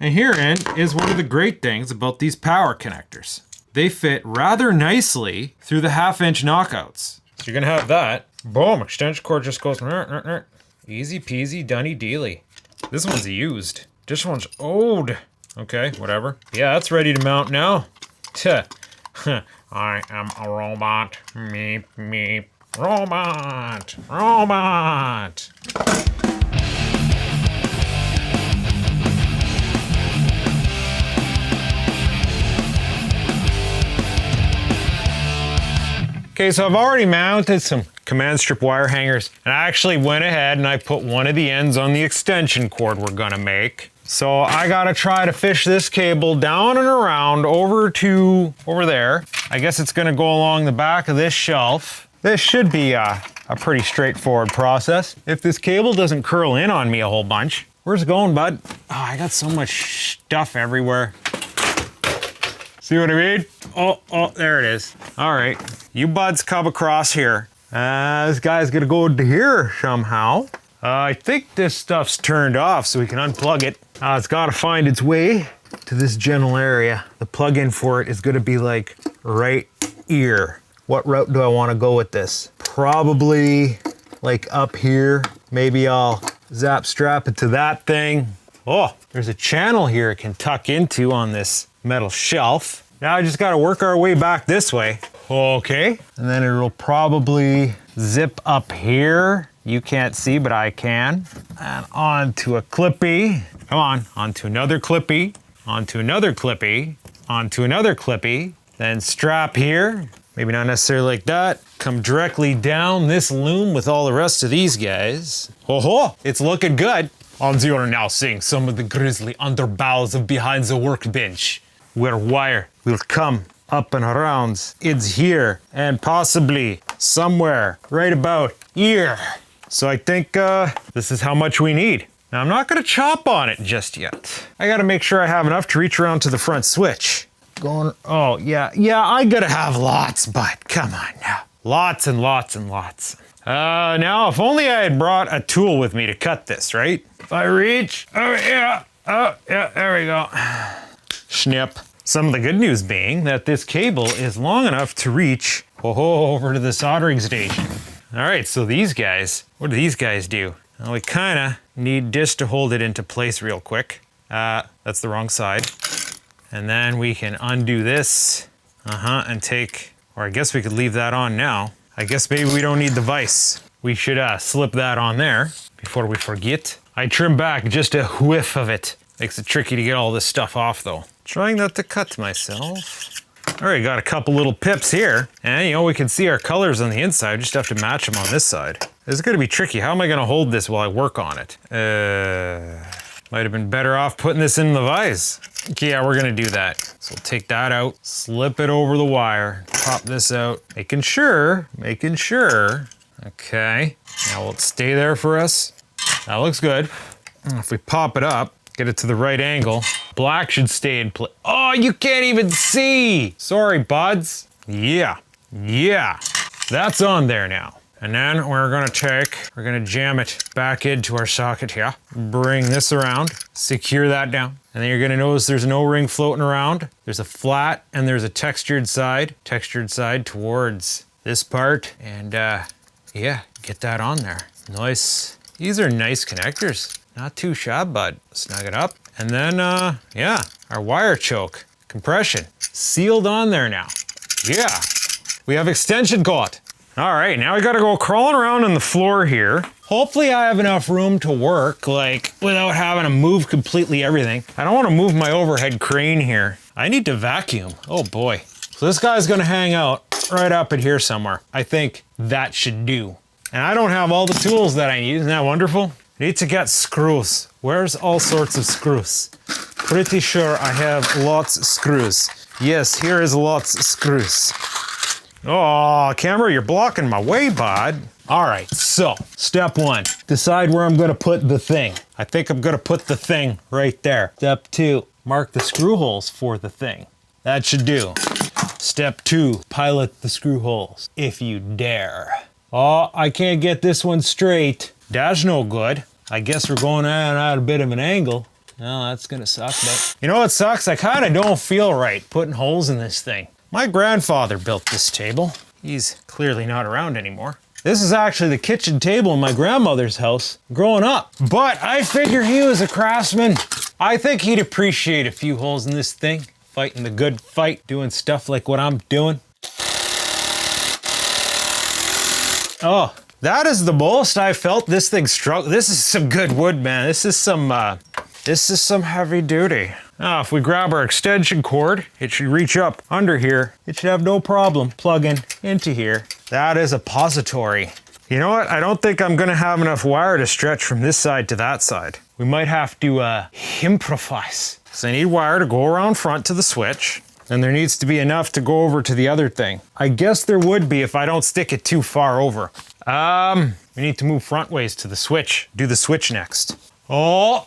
And herein is one of the great things about these power connectors. They fit rather nicely through the 1/2-inch knockouts. So you're gonna have that. Boom, extension cord just goes, easy peasy, dunny dealy. This one's used. This one's old. Okay, whatever. Yeah, that's ready to mount now. I am a robot. Meep, meep. Robot. Robot. Okay, so I've already mounted some command strip wire hangers, and I actually went ahead and I put one of the ends on the extension cord we're gonna make. So I gotta try to fish this cable down and around over there. I guess it's gonna go along the back of this shelf. This should be a pretty straightforward process. If this cable doesn't curl in on me a whole bunch. Where's it going, bud? Oh, I got so much stuff everywhere. See what I mean? Oh, there it is. All right, you buds come across here. This guy's gonna go to here somehow. I think this stuff's turned off so we can unplug it. It's gotta find its way to this general area. The plug-in for it is gonna be like right here. What route do I wanna go with this? Probably like up here. Maybe I'll strap it to that thing. Oh, there's a channel here it can tuck into on this metal shelf. Now I just gotta work our way back this way. Okay, and then it'll probably zip up here. You can't see, but I can. And onto a clippy. Come on, onto another clippy, onto another clippy, onto another clippy. Then strap here. Maybe not necessarily like that. Come directly down this loom with all the rest of these guys. Oh, it's looking good. You are now seeing some of the grisly underbowels of behind the workbench, where wire will come up and around. It's here and possibly somewhere right about here. So I think this is how much we need. Now I'm not gonna chop on it just yet. I gotta make sure I have enough to reach around to the front switch. Oh yeah, I gotta have lots, but come on now. Lots and lots and lots. Now if only I had brought a tool with me to cut this, right? If I reach, oh yeah, there we go. Snip. Some of the good news being that this cable is long enough to reach over to the soldering station. All right, so these guys, what do these guys do? Well, we kinda need this to hold it into place real quick. That's the wrong side. And then we can undo this, and take, or I guess we could leave that on now. I guess maybe we don't need the vise. We should slip that on there before we forget. I trim back just a whiff of it. Makes it tricky to get all this stuff off though. Trying not to cut myself. All right, got a couple little pips here. And we can see our colors on the inside. Just have to match them on this side. This is gonna be tricky. How am I gonna hold this while I work on it? Might have been better off putting this in the vise. Okay, yeah, we're gonna do that. So we'll take that out, slip it over the wire, pop this out, making sure. Okay, now will it stay there for us? That looks good. If we pop it up, get it to the right angle, black should stay in place. Oh, you can't even see. Sorry, buds. Yeah, that's on there now. And then we're gonna jam it back into our socket here. Bring this around, secure that down. And then you're gonna notice there's an O-ring floating around. There's a flat and there's a textured side towards this part. And yeah, get that on there. Nice. These are nice connectors. Not too shabby, bud. Snug it up. And then, yeah, our wire choke, compression, sealed on there now. Yeah, we have extension cord. All right, now we gotta go crawling around on the floor here. Hopefully I have enough room to work, like, without having to move completely everything. I don't wanna move my overhead crane here. I need to vacuum, oh boy. So this guy's gonna hang out right up in here somewhere. I think that should do. And I don't have all the tools that I need, isn't that wonderful? Need to get screws. Where's all sorts of screws? Pretty sure I have lots of screws. Yes, here is lots of screws. Oh, camera, you're blocking my way, bud. All right, so step one, decide where I'm gonna put the thing. I think I'm gonna put the thing right there. Step two, mark the screw holes for the thing. That should do. Step two, pilot the screw holes, if you dare. Oh, I can't get this one straight. That's no good. I guess we're going at a bit of an angle. Well, that's gonna suck, but you know what sucks? I kinda don't feel right putting holes in this thing. My grandfather built this table. He's clearly not around anymore. This is actually the kitchen table in my grandmother's house growing up. But I figure he was a craftsman. I think he'd appreciate a few holes in this thing. Fighting the good fight, doing stuff like what I'm doing. Oh, that is the most I felt this thing struck. This is some good wood, man. This is some heavy duty. Now, if we grab our extension cord, it should reach up under here. It should have no problem plugging into here. That is a pository. You know what? I don't think I'm gonna have enough wire to stretch from this side to that side. We might have to improvise. So I need wire to go around front to the switch, and there needs to be enough to go over to the other thing. I guess there would be if I don't stick it too far over. We need to move front ways to the switch. Do the switch next. Oh,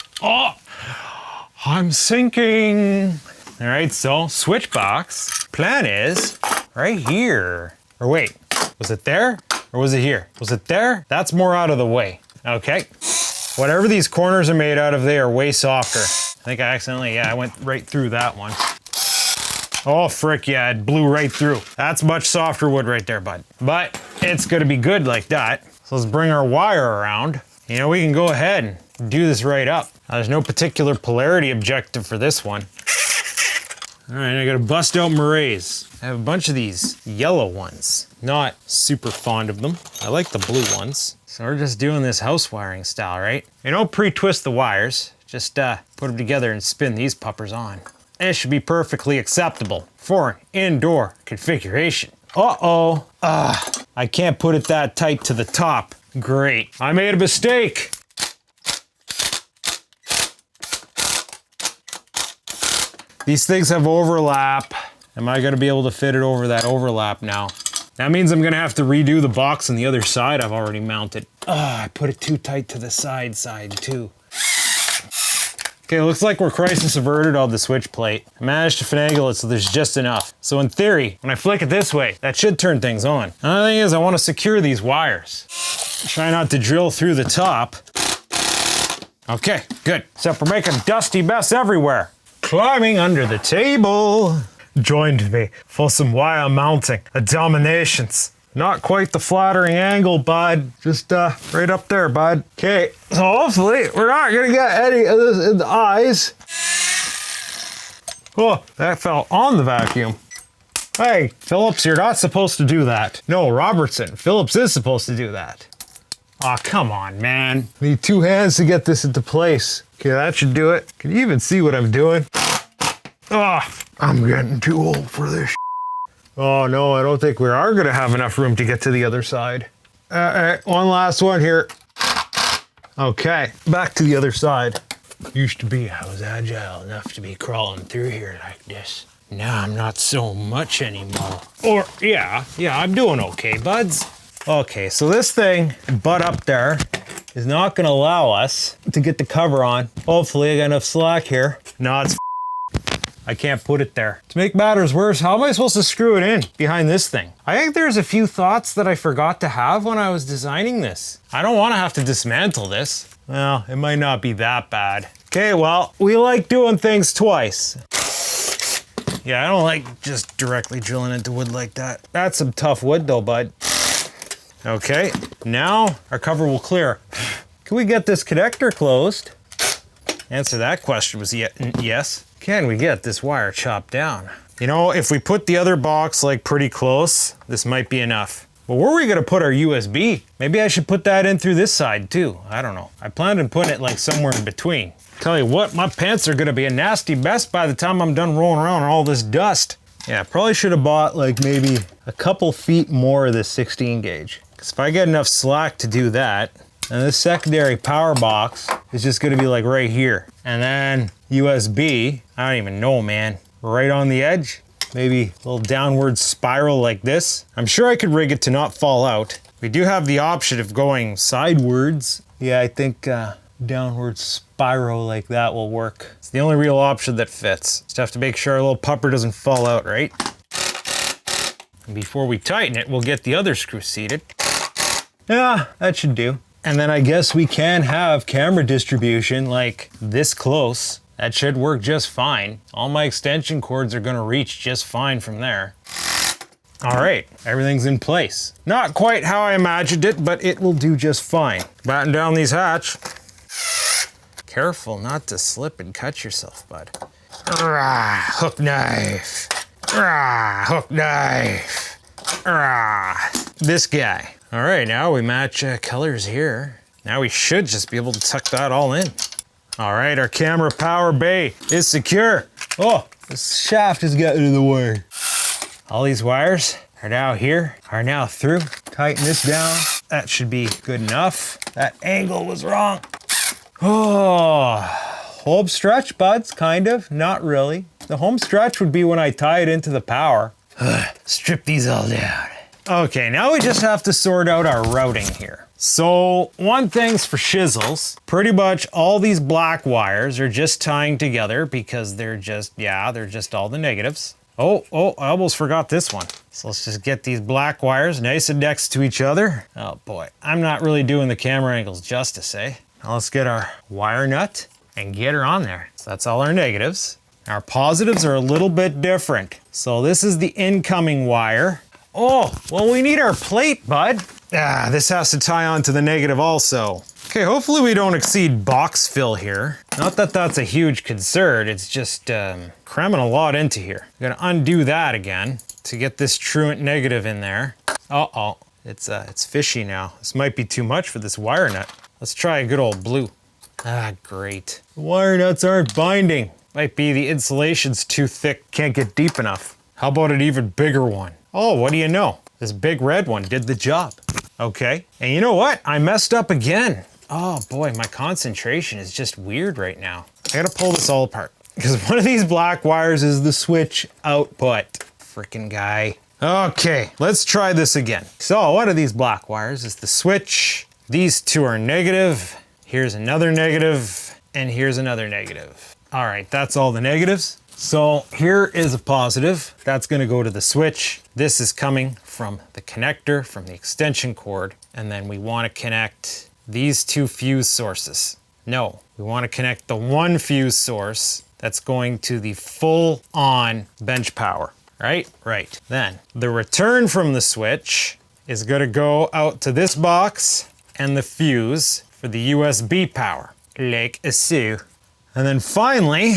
I'm sinking. All right, so switch box. Plan is right here. Or wait, was it there or was it here? Was it there? That's more out of the way. Okay. Whatever these corners are made out of, they are way softer. I think I accidentally, I went right through that one. Oh, frick, yeah, it blew right through. That's much softer wood right there, bud. But it's gonna be good like that. So let's bring our wire around. You know, we can go ahead and do this right up. There's no particular polarity objective for this one. All right, I gotta bust out Murray's. I have a bunch of these yellow ones. Not super fond of them. I like the blue ones. So we're just doing this house wiring style, right? You don't pre-twist the wires. Just put them together and spin these puppers on. It should be perfectly acceptable for an indoor configuration. Uh-oh. I can't put it that tight to the top. Great. I made a mistake. These things have overlap. Am I gonna be able to fit it over that overlap now? That means I'm gonna have to redo the box on the other side I've already mounted. I put it too tight to the side too. Okay, looks like we're crisis averted on the switch plate. I managed to finagle it so there's just enough. So in theory, when I flick it this way, that should turn things on. Another thing is I wanna secure these wires. Try not to drill through the top. Okay, good. Except we're making a dusty mess everywhere. Climbing under the table. Joined me for some wire mounting dominations. Not quite the flattering angle, bud. Just right up there, bud. Okay, so hopefully we're not gonna get any of this in the eyes. Oh, that fell on the vacuum. Hey, Phillips, you're not supposed to do that. No, Robertson, Phillips is supposed to do that. Aw, come on, man. Need 2 hands to get this into place. Okay, that should do it. Can you even see what I'm doing? I'm getting too old for this. Oh no, I don't think we are gonna have enough room to get to the other side. One last one here. Okay, back to the other side. Used to be, I was agile enough to be crawling through here like this. Now I'm not so much anymore. Or, yeah, I'm doing okay, buds. Okay, so this thing, butt up there, is not gonna allow us to get the cover on. Hopefully I got enough slack here. No, it's I can't put it there. To make matters worse, how am I supposed to screw it in behind this thing? I think there's a few thoughts that I forgot to have when I was designing this. I don't want to have to dismantle this. Well, it might not be that bad. Okay, well, we like doing things twice. Yeah, I don't like just directly drilling into wood like that. That's some tough wood though, bud. Okay, now our cover will clear. Can we get this connector closed? Answer that question was yes. Can we get this wire chopped down? You know, if we put the other box like pretty close, this might be enough. But where are we gonna put our USB? Maybe I should put that in through this side too. I don't know. I planned on putting it like somewhere in between. Tell you what, my pants are gonna be a nasty mess by the time I'm done rolling around in all this dust. Yeah, I probably should have bought like maybe a couple feet more of this 16 gauge. Because if I get enough slack to do that, and this secondary power box is just gonna be like right here. And then USB, I don't even know, man. Right on the edge, maybe a little downward spiral like this. I'm sure I could rig it to not fall out. We do have the option of going sidewards. Yeah, I think downward spiral like that will work. It's the only real option that fits. Just have to make sure our little pupper doesn't fall out, right? And before we tighten it, we'll get the other screw seated. Yeah, that should do. And then I guess we can have camera distribution like this close That should work just fine. All my extension cords are gonna reach just fine from there. All right, everything's in place. Not quite how I imagined it, but it will do just fine. Batten down these hatch. Careful not to slip and cut yourself, bud. Hook knife. Hook knife. This guy. All right, now we match colors here. Now we should just be able to tuck that all in. All right, our camera power bay is secure. Oh, this shaft has gotten in the way. All these wires are now here, are now through. Tighten this down. That should be good enough. That angle was wrong. Oh, home stretch, buds, kind of, not really. The home stretch would be when I tie it into the power. Strip these all down. Okay, now we just have to sort out our routing here. So one thing's for shizzles. Pretty much all these black wires are just tying together because they're just all the negatives. Oh, I almost forgot this one. So let's just get these black wires nice and next to each other. Oh boy, I'm not really doing the camera angles justice, eh? Now let's get our wire nut and get her on there. So that's all our negatives. Our positives are a little bit different. So this is the incoming wire. Oh, well, we need our plate, bud. This has to tie onto the negative also. Okay, hopefully we don't exceed box fill here. Not that that's a huge concern, it's just cramming a lot into here. I'm gonna undo that again to get this truant negative in there. Uh-oh, it's fishy now. This might be too much for this wire nut. Let's try a good old blue. Great. The wire nuts aren't binding. Might be the insulation's too thick, can't get deep enough. How about an even bigger one? Oh, what do you know? This big red one did the job. Okay, and you know what? I messed up again. Oh boy, my concentration is just weird right now. I gotta pull this all apart because one of these black wires is the switch output. Frickin' guy. Okay, let's try this again. So one of these black wires is the switch. These two are negative. Here's another negative, and here's another negative. All right, that's all the negatives. So here is a positive. That's gonna go to the switch. This is coming from the connector, from the extension cord, and then we wanna connect these two fuse sources. No, we wanna connect the one fuse source that's going to the full on bench power, right? Right. Then the return from the switch is gonna go out to this box and the fuse for the USB power, like so. And then finally,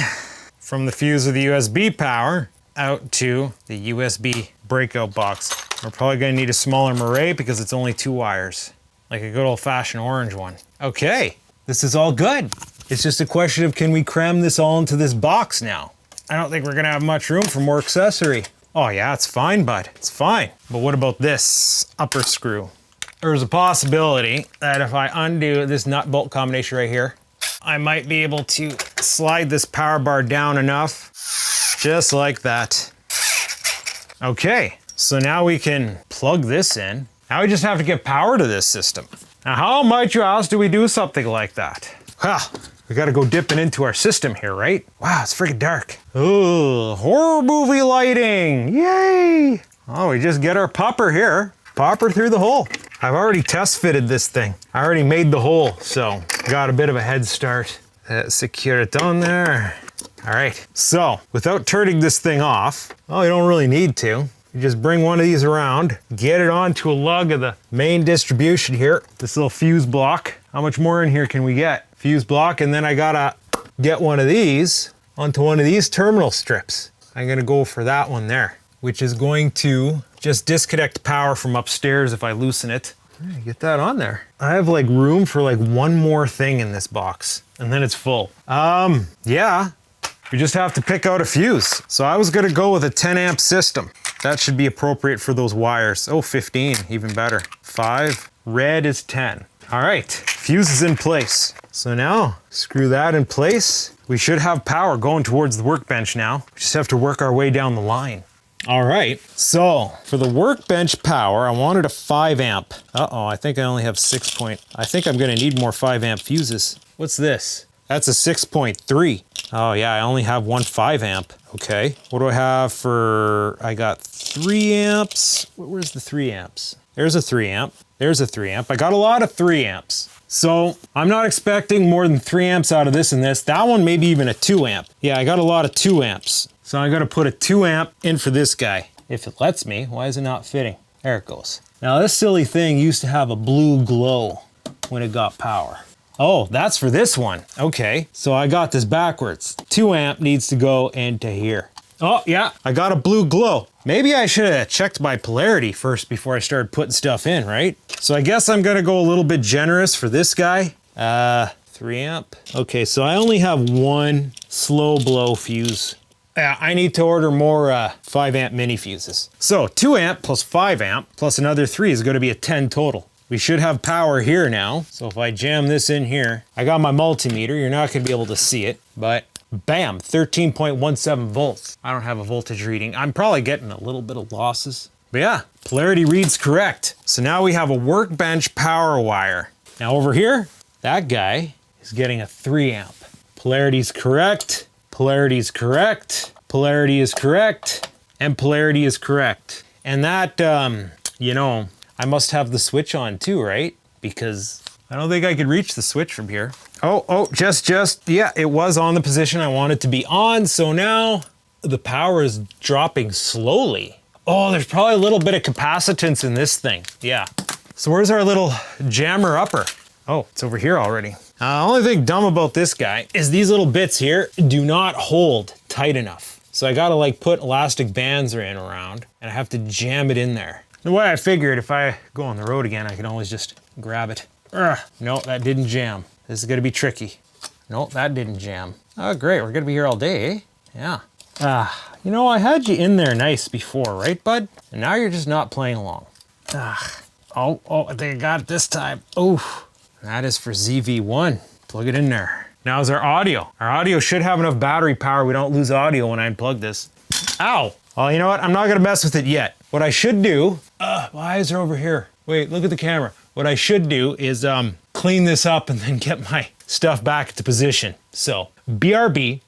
from the fuse of the USB power out to the USB breakout box. We're probably gonna need a smaller moray because it's only 2 wires, like a good old fashioned orange one. Okay, this is all good. It's just a question of can we cram this all into this box now? I don't think we're gonna have much room for more accessory. Oh yeah, it's fine, bud, it's fine. But what about this upper screw? There's a possibility that if I undo this nut bolt combination right here, I might be able to slide this power bar down enough, just like that. Okay, so now we can plug this in. Now we just have to get power to this system. Now how might you ask do we do something like that? We gotta go dipping into our system here, right? Wow, it's freaking dark. Oh, horror movie lighting, yay! Oh, we just get our popper here. Popper through the hole. I've already test fitted this thing. I already made the hole, so got a bit of a head start. Secure it on there. All right, so without turning this thing off, well, you don't really need to. You just bring one of these around, get it onto a lug of the main distribution here, this little fuse block. How much more in here can we get? Fuse block, and then I gotta get one of these onto one of these terminal strips. I'm gonna go for that one there, which is going to just disconnect power from upstairs if I loosen it. Get that on there. I have like room for like one more thing in this box and then it's full. Yeah, we just have to pick out a fuse. So I was gonna go with a 10 amp system. That should be appropriate for those wires. Oh, 15, even better. 5, red is 10. All right, fuse is in place. So now screw that in place. We should have power going towards the workbench now. We just have to work our way down the line. All right, so for the workbench power, I wanted a 5 amp. Uh-oh, I think I only have 6 point. I think I'm gonna need more 5 amp fuses. What's this? That's a 6.3. Oh yeah, I only have one 5 amp. Okay, what do I have for, I got 3 amps. Where's the 3 amps? There's a 3 amp. There's a 3 amp. I got a lot of 3 amps. So I'm not expecting more than 3 amps out of this and this. That one maybe even a 2 amp. Yeah, I got a lot of 2 amps. So I gotta put a 2 amp in for this guy. If it lets me, why is it not fitting? There it goes. Now this silly thing used to have a blue glow when it got power. Oh, that's for this one. Okay, so I got this backwards. 2 amp needs to go into here. Oh yeah, I got a blue glow. Maybe I should have checked my polarity first before I started putting stuff in, right? So I guess I'm gonna go a little bit generous for this guy. 3 amp. Okay, so I only have 1 slow blow fuse. Yeah, I need to order more 5 amp mini fuses. So 2 amp plus 5 amp plus another 3 is gonna be a 10 total. We should have power here now. So if I jam this in here, I got my multimeter. You're not gonna be able to see it, but bam, 13.17 volts. I don't have a voltage reading. I'm probably getting a little bit of losses. But yeah, polarity reads correct. So now we have a workbench power wire. Now over here, that guy is getting a 3 amp. Polarity's correct, polarity's correct, polarity is correct, and polarity is correct. And that, you know, I must have the switch on too, right? Because I don't think I could reach the switch from here. Yeah, it was on the position I want it to be on. So now the power is dropping slowly. Oh, there's probably a little bit of capacitance in this thing. Yeah. So where's our little jammer upper? Oh, it's over here already. The only thing dumb about this guy is these little bits here do not hold tight enough. So I gotta like put elastic bands in around and I have to jam it in there. The way I figured if I go on the road again, I can always just grab it. No, that didn't jam. This is gonna be tricky. No, that didn't jam. Oh, great, we're gonna be here all day, eh? Yeah. You know, I had you in there nice before, right, bud? And now you're just not playing along. Oh, I think I got it this time. Oh, that is for ZV1. Plug it in there. Now is our audio. Our audio should have enough battery power. We don't lose audio when I unplug this. Ow! Well, you know what? I'm not gonna mess with it yet. What I should do, my eyes are over here. Wait, look at the camera. What I should do is clean this up and then get my stuff back into position. So, BRB.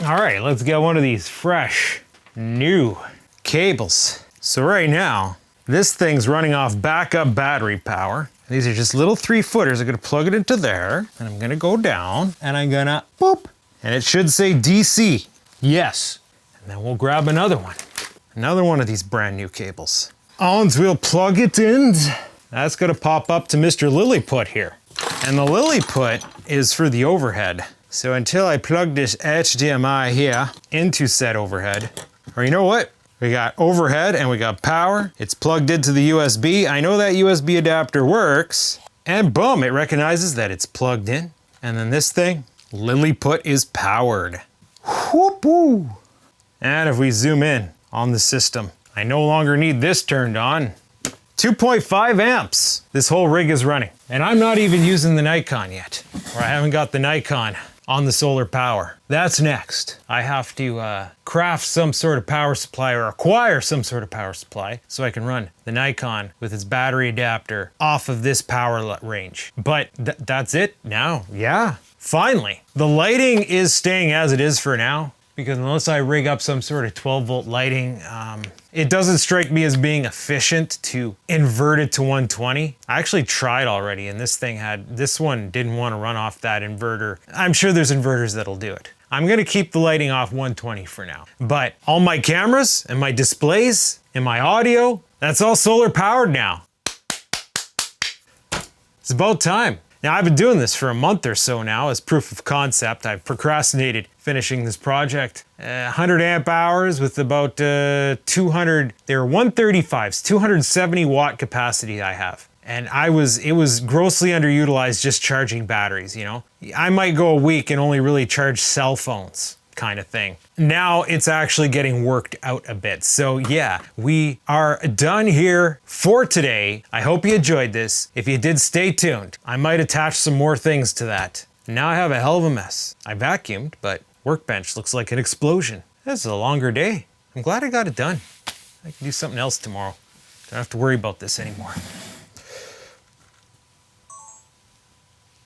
All right, let's get one of these fresh, new cables. So right now, this thing's running off backup battery power. These are just little 3-footers. I'm gonna plug it into there, and I'm gonna go down, and I'm gonna boop, and it should say DC. Yes. And then we'll grab another one. Another one of these brand new cables. And we'll plug it in. That's gonna pop up to Mr. Lilliput here. And the Lilliput is for the overhead. So until I plug this HDMI here into said overhead, or you know what? We got overhead and we got power. It's plugged into the USB. I know that USB adapter works. And boom, it recognizes that it's plugged in. And then this thing, Lilliput, is powered. Whoop-woo. And if we zoom in on the system, I no longer need this turned on. 2.5 amps. This whole rig is running. And I'm not even using the Nikon yet, or I haven't got the Nikon on the solar power. That's next. I have to craft some sort of power supply or acquire some sort of power supply so I can run the Nikon with its battery adapter off of this power range. But that's it now. Yeah, finally. The lighting is staying as it is for now, because unless I rig up some sort of 12-volt lighting, it doesn't strike me as being efficient to invert it to 120. I actually tried already, and this one didn't want to run off that inverter. I'm sure there's inverters that'll do it. I'm gonna keep the lighting off 120 for now. But all my cameras and my displays and my audio, that's all solar powered now. It's about time. Now, I've been doing this for a month or so now as proof of concept. I've procrastinated finishing this project. 100 amp hours with about 200, they're 135s, 270 watt capacity I have. And it was grossly underutilized just charging batteries, you know? I might go a week and only really charge cell phones, kind of thing. Now it's actually getting worked out a bit. So yeah, we are done here for today. I hope you enjoyed this. If you did, stay tuned. I might attach some more things to that. Now I have a hell of a mess. I vacuumed, but workbench looks like an explosion. This is a longer day. I'm glad I got it done. I can do something else tomorrow. Don't have to worry about this anymore.